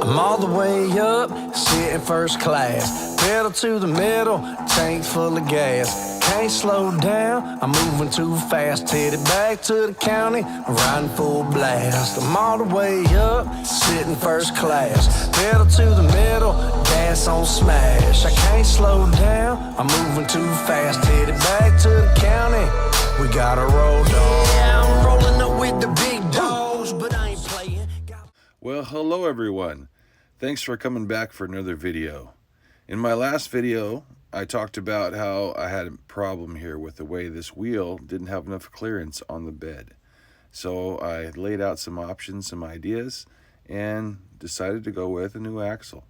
I'm all the way up, sitting first class. Pedal to the metal, tank full of gas. Can't slow down, I'm moving too fast. Headed back to the county, riding full blast. I'm all the way up, sitting first class. Pedal to the metal, gas on smash. I can't slow down, I'm moving too fast. Headed back to the county, we gotta roll, dog. Yeah, I'm rolling up with the big dogs, but I ain't playing. Well, hello everyone. Thanks for coming back for another video. In my last video, I talked about how I had a problem here with the way this wheel didn't have enough clearance on the bed. So I laid out some options, some ideas, and decided to go with a new axle.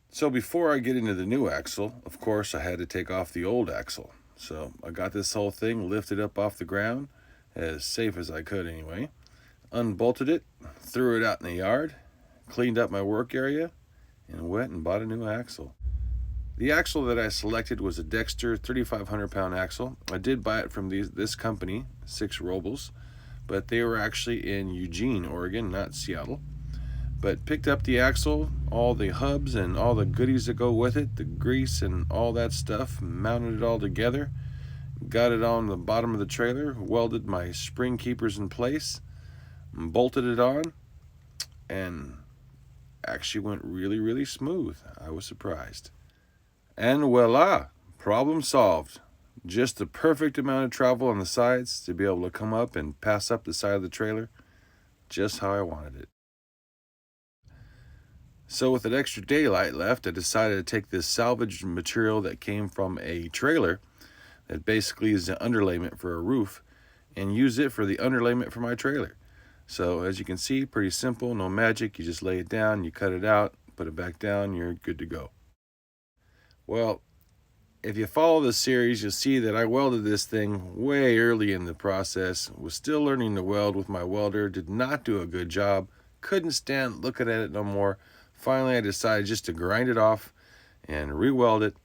So before I get into the new axle, of course, I had to take off the old axle. So I got this whole thing lifted up off the ground, as safe as I could anyway, unbolted it, threw it out in the yard, cleaned up my work area, and went and bought a new axle. The axle that I selected was a Dexter 3,500 pound axle. I did buy it from this company, 6 Robles, but they were actually in Eugene, Oregon, not Seattle. But picked up the axle, all the hubs and all the goodies that go with it, the grease and all that stuff, mounted it all together, got it on the bottom of the trailer, welded my spring keepers in place, bolted it on, and actually went really smooth. I was surprised. And voila, problem solved. Just the perfect amount of travel on the sides to be able to come up and pass up the side of the trailer just how I wanted it. So with an extra daylight left, I decided to take this salvaged material that came from a trailer that basically is an underlayment for a roof and use it for the underlayment for my trailer. So as you can see, pretty simple, no magic. You just lay it down, you cut it out, put it back down, you're good to go. Well, if you follow this series, you'll see that I welded this thing way early in the process, was still learning to weld with my welder, did not do a good job, couldn't stand looking at it no more. Finally, I decided just to grind it off and re-weld it,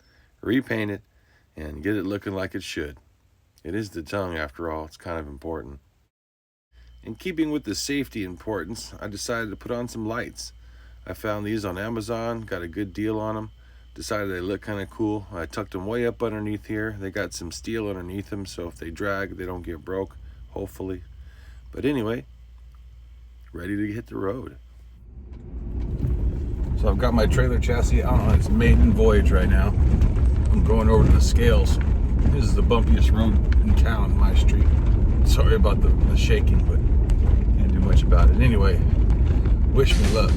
repaint it, and get it looking like it should. It is the tongue after all, it's kind of important. In keeping with the safety importance, I decided to put on some lights. I found these on Amazon, got a good deal on them. Decided they look kind of cool. I tucked them way up underneath here. They got some steel underneath them, so if they drag, they don't get broke, hopefully. But anyway, ready to hit the road. So I've got my trailer chassis out on its maiden voyage right now. I'm going over to the scales. This is the bumpiest road in town, my street. Sorry about the shaking, but can't do much about it. Anyway, wish me luck.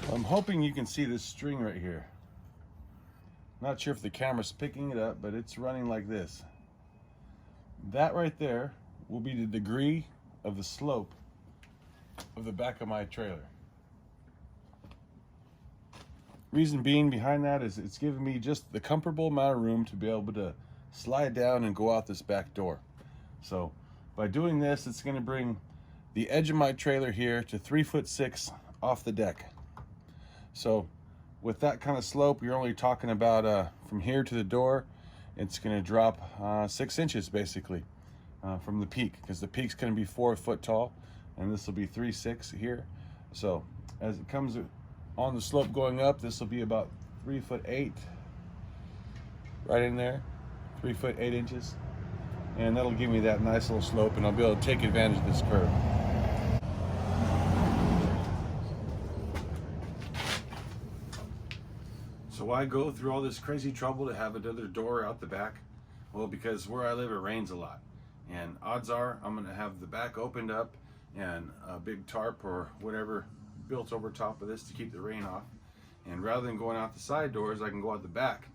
I'm hoping you can see this string right here. Not sure if the camera's picking it up, but it's running like this. That right there will be the degree of the slope of the back of my trailer. Reason being behind that is it's giving me just the comfortable amount of room to be able to slide down and go out this back door. So by doing this, it's going to bring the edge of my trailer here to 3'6" off the deck. So with that kind of slope, you're only talking about from here to the door, it's going to drop 6 inches basically from the peak, because the peak's going to be 4 foot tall and this will be 3'6" here. So as it comes on the slope going up, this will be about 3'8" right in there, 3'8" inches, and that'll give me that nice little slope, and I'll be able to take advantage of this curve. So why go through all this crazy trouble to have another door out the back? Well, because where I live, it rains a lot. And odds are I'm gonna have the back opened up and a big tarp or whatever built over top of this to keep the rain off. And rather than going out the side doors, I can go out the back.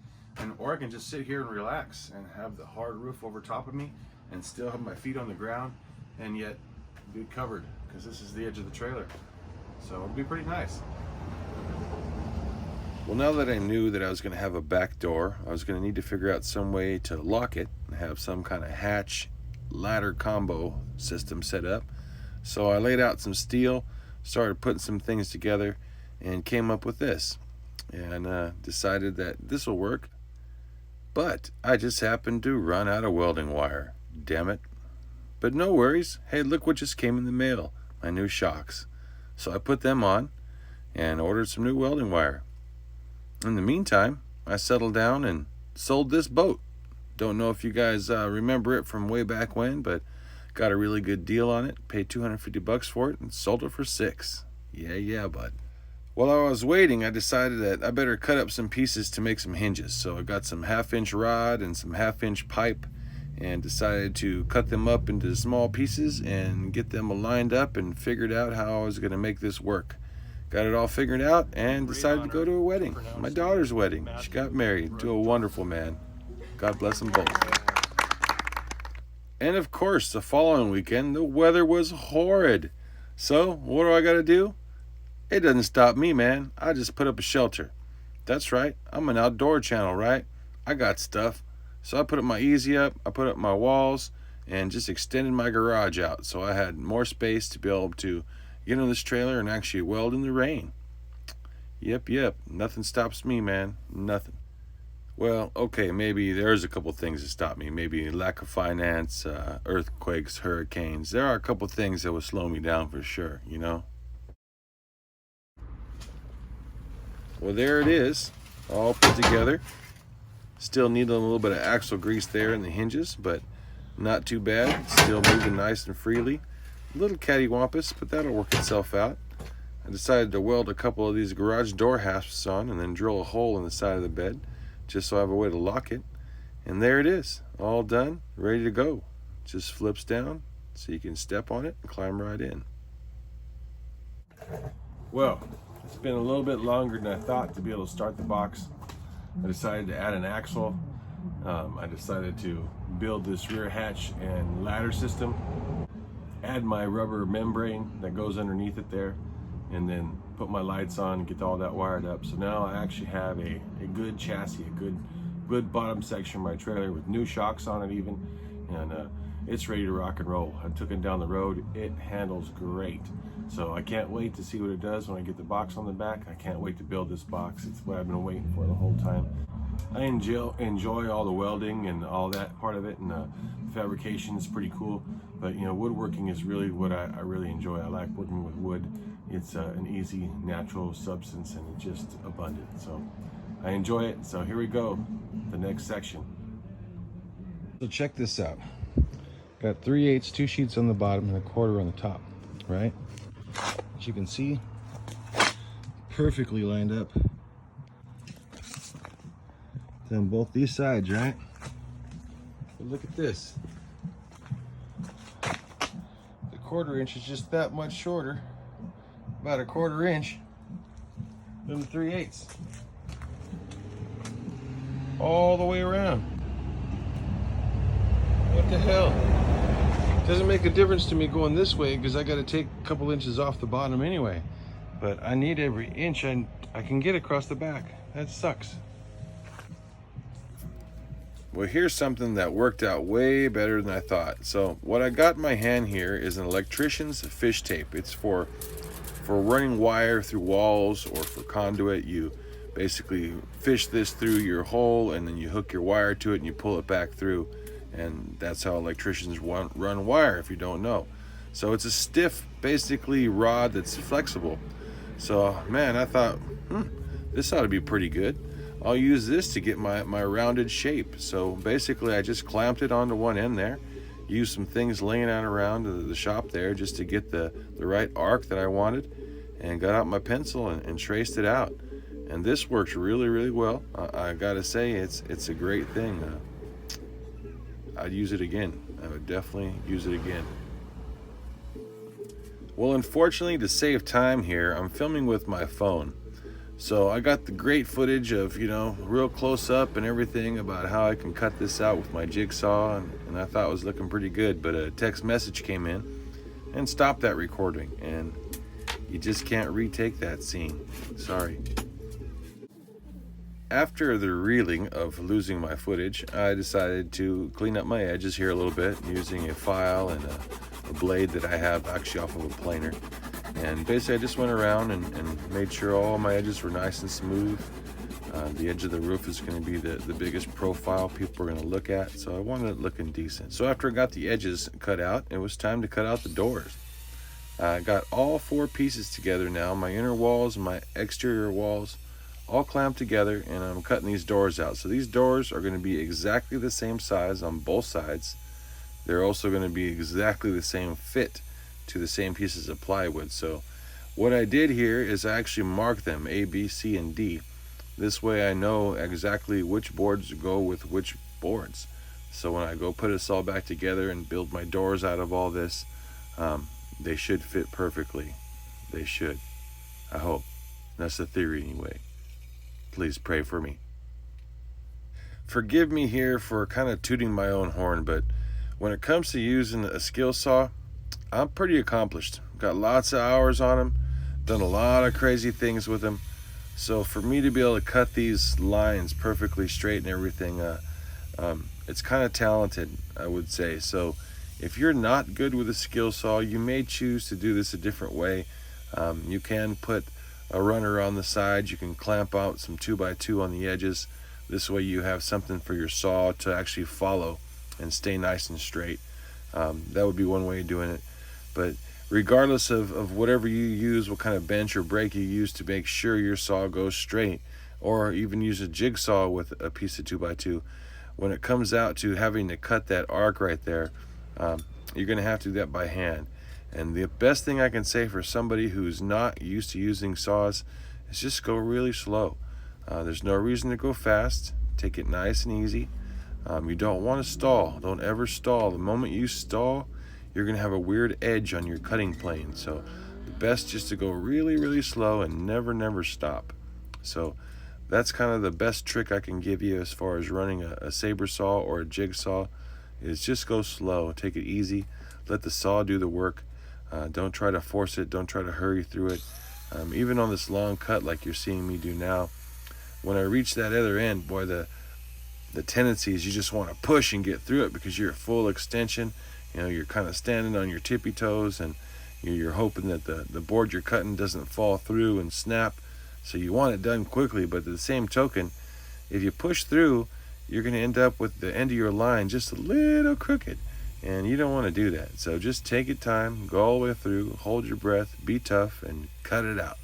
Or I can just sit here and relax and have the hard roof over top of me and still have my feet on the ground and yet be covered, because this is the edge of the trailer. So it'll be pretty nice. Well, now that I knew that I was going to have a back door, I was going to need to figure out some way to lock it and have some kind of hatch ladder combo system set up. So I laid out some steel, started putting some things together, and came up with this. And decided that this will work. But I just happened to run out of welding wire. Damn it. But no worries. Hey, look what just came in the mail. My new shocks. So I put them on and ordered some new welding wire. In the meantime, I settled down and sold this boat. Don't know if you guys remember it from way back when, but got a really good deal on it. Paid $250 for it and sold it for $6. Yeah, bud. While I was waiting, I decided that I better cut up some pieces to make some hinges. So I got some 1/2-inch rod and some 1/2-inch pipe and decided to cut them up into small pieces and get them lined up and figured out how I was going to make this work. Got it all figured out and decided to go to a wedding. My daughter's wedding. She got married to a wonderful man. God bless them both. And of course, the following weekend, the weather was horrid. So, what do I got to do? It doesn't stop me, man. I just put up a shelter. That's right. I'm an outdoor channel, right? I got stuff. So I put up my easy up, I put up my walls, and just extended my garage out so I had more space to be able to get in this trailer and actually weld in the rain. Yep. Nothing stops me, man. Nothing. Well, okay, maybe there's a couple things that stop me. Maybe lack of finance, earthquakes, hurricanes. There are a couple things that would slow me down for sure, you know? Well, there it is, all put together. Still need a little bit of axle grease there in the hinges, but not too bad. Still moving nice and freely. A little cattywampus, but that'll work itself out. I decided to weld a couple of these garage door hasps on and then drill a hole in the side of the bed just so I have a way to lock it. And there it is, all done, ready to go. Just flips down so you can step on it and climb right in. Well, it's been a little bit longer than I thought to be able to start the box. I decided to add an axle. I decided to build this rear hatch and ladder system, add my rubber membrane that goes underneath it there, and then put my lights on and get all that wired up. So now I actually have a good chassis, a good bottom section of my trailer with new shocks on it even, and it's ready to rock and roll. I took it down the road. It handles great. So I can't wait to see what it does when I get the box on the back. I can't wait to build this box. It's what I've been waiting for the whole time. I enjoy all the welding and all that part of it, and the fabrication is pretty cool. But you know, woodworking is really what I really enjoy. I like working with wood. It's an easy, natural substance, and it's just abundant. So I enjoy it. So here we go, the next section. So check this out. Got 3/8, 2 sheets on the bottom and a 1/4 on the top, right? As you can see, perfectly lined up. On both these sides, right? But look at this. The 1/4 inch is just that much shorter, about a 1/4 inch, than the 3/8. All the way around. What the hell? Doesn't make a difference to me going this way because I got to take a couple inches off the bottom anyway. But I need every inch I can get across the back. That sucks. Well, here's something that worked out way better than I thought. So what I got in my hand here is an electrician's fish tape. It's for running wire through walls or for conduit. You basically fish this through your hole and then you hook your wire to it and you pull it back through. And that's how electricians run wire, if you don't know. So it's a stiff, basically, rod that's flexible. So, man, I thought, this ought to be pretty good. I'll use this to get my rounded shape. So basically I just clamped it onto one end there, used some things laying out around the shop there just to get the right arc that I wanted, and got out my pencil and traced it out. And this works really, really well. I gotta say, it's a great thing. I'd use it again. I would definitely use it again. Well, unfortunately, to save time here, I'm filming with my phone. So I got the great footage of, you know, real close up and everything about how I can cut this out with my jigsaw, and I thought it was looking pretty good, but a text message came in and stopped that recording, and you just can't retake that scene. Sorry. After the reeling of losing my footage, I decided to clean up my edges here a little bit using a file and a blade that I have actually off of a planer. And basically I just went around and made sure all my edges were nice and smooth. The edge of the roof is going to be the biggest profile people are going to look at, so I wanted it looking decent. So after I got the edges cut out, it was time to cut out the doors. I got all 4 pieces together now, my inner walls and my exterior walls all clamped together, and I'm cutting these doors out. So these doors are going to be exactly the same size on both sides. They're also going to be exactly the same fit to the same pieces of plywood. So what I did here is I actually marked them A, B, C, and D. This way I know exactly which boards go with which boards. So when I go put this all back together and build my doors out of all this, they should fit perfectly. They should. I hope. That's the theory anyway. Please pray for me. Forgive me here for kind of tooting my own horn, but when it comes to using a skill saw, I'm pretty accomplished. Got lots of hours on them, done a lot of crazy things with them. So for me to be able to cut these lines perfectly straight and everything, it's kind of talented, I would say. So if you're not good with a skill saw, you may choose to do this a different way. You can put a runner on the sides. You can clamp out some 2x2 on the edges. This way you have something for your saw to actually follow and stay nice and straight. That would be one way of doing it. But regardless of whatever you use, what kind of bench or brake you use to make sure your saw goes straight, or even use a jigsaw with a piece of 2x2, when it comes out to having to cut that arc right there, you're going to have to do that by hand. And the best thing I can say for somebody who's not used to using saws is just go really slow. There's no reason to go fast. Take it nice and easy. You don't want to stall. Don't ever stall. The moment you stall, you're going to have a weird edge on your cutting plane. So the best just to go really, really slow and never stop. So that's kind of the best trick I can give you as far as running a saber saw or a jigsaw, is just go slow. Take it easy. Let the saw do the work. Don't try to force it. Don't try to hurry through it. Even on this long cut like you're seeing me do now, when I reach that other end, boy, the tendency is you just want to push and get through it because you're at full extension. You know, you're kind of standing on your tippy toes, and you're hoping that the board you're cutting doesn't fall through and snap. So you want it done quickly, but at the same token, if you push through, you're going to end up with the end of your line just a little crooked. And you don't want to do that. So just take your time, go all the way through, hold your breath, be tough, and cut it out.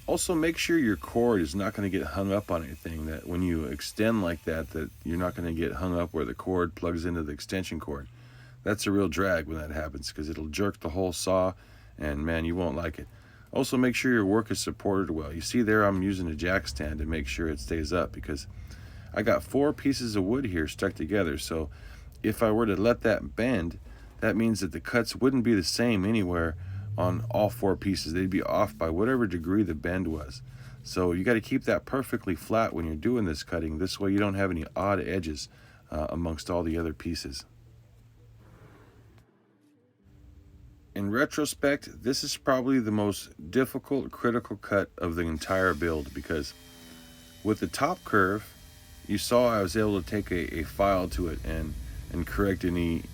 Also, make sure your cord is not going to get hung up on anything, that when you extend like that you're not going to get hung up where the cord plugs into the extension cord. That's a real drag when that happens, because it'll jerk the whole saw, and man, you won't like it. Also, make sure your work is supported well. You see there, I'm using a jack stand to make sure it stays up, because I got 4 pieces of wood here stuck together. So if I were to let that bend, that means that the cuts wouldn't be the same anywhere on all 4 pieces. They'd be off by whatever degree the bend was. So you got to keep that perfectly flat when you're doing this cutting. This way you don't have any odd edges amongst all the other pieces. In retrospect, this is probably the most difficult critical cut of the entire build, because with the top curve, you saw I was able to take a file to it and correct any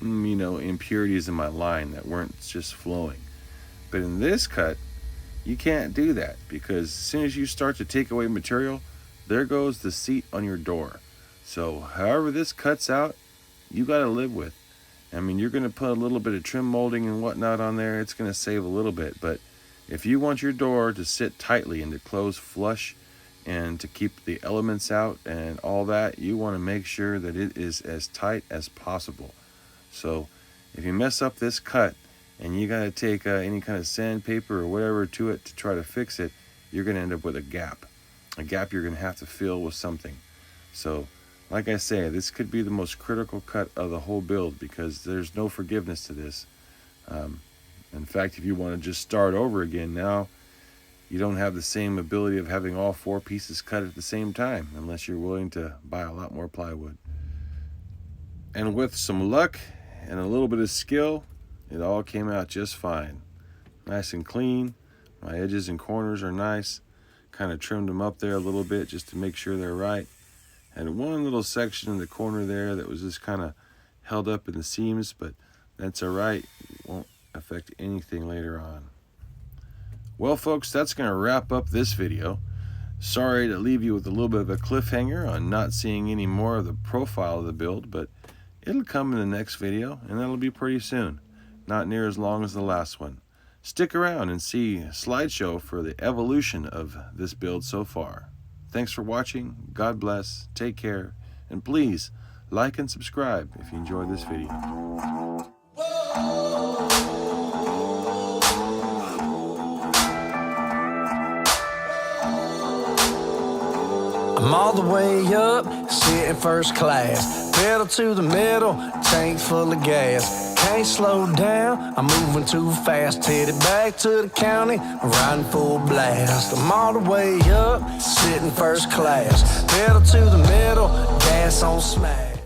impurities in my line that weren't just flowing. But in this cut, you can't do that, because as soon as you start to take away material, there goes the seat on your door. So however this cuts out, you got to live with. I mean, you're going to put a little bit of trim molding and whatnot on there. It's going to save a little bit. But if you want your door to sit tightly and to close flush and to keep the elements out and all that, you want to make sure that it is as tight as possible. So if you mess up this cut and you got to take any kind of sandpaper or whatever to it to try to fix it, you're going to end up with a gap you're going to have to fill with something. So like I say, this could be the most critical cut of the whole build, because there's no forgiveness to this. In fact, if you want to just start over again now, you don't have the same ability of having all 4 pieces cut at the same time, unless you're willing to buy a lot more plywood. And with some luck and a little bit of skill, it all came out just fine. Nice and clean. My edges and corners are nice. kind of trimmed them up there a little bit just to make sure they're right. And one little section in the corner there that was just kind of held up in the seams, but that's all right. It won't affect anything later on. Well, folks, that's going to wrap up this video. Sorry to leave you with a little bit of a cliffhanger on not seeing any more of the profile of the build, but it'll come in the next video, and that'll be pretty soon. Not near as long as the last one. Stick around and see a slideshow for the evolution of this build so far. Thanks for watching. God bless. Take care. And please like and subscribe if you enjoyed this video. I'm all the way up, sitting first class. Pedal to the metal, tank full of gas. Can't slow down, I'm moving too fast. Headed back to the county, I'm riding full blast. I'm all the way up, sitting first class. Pedal to the metal, gas on smash.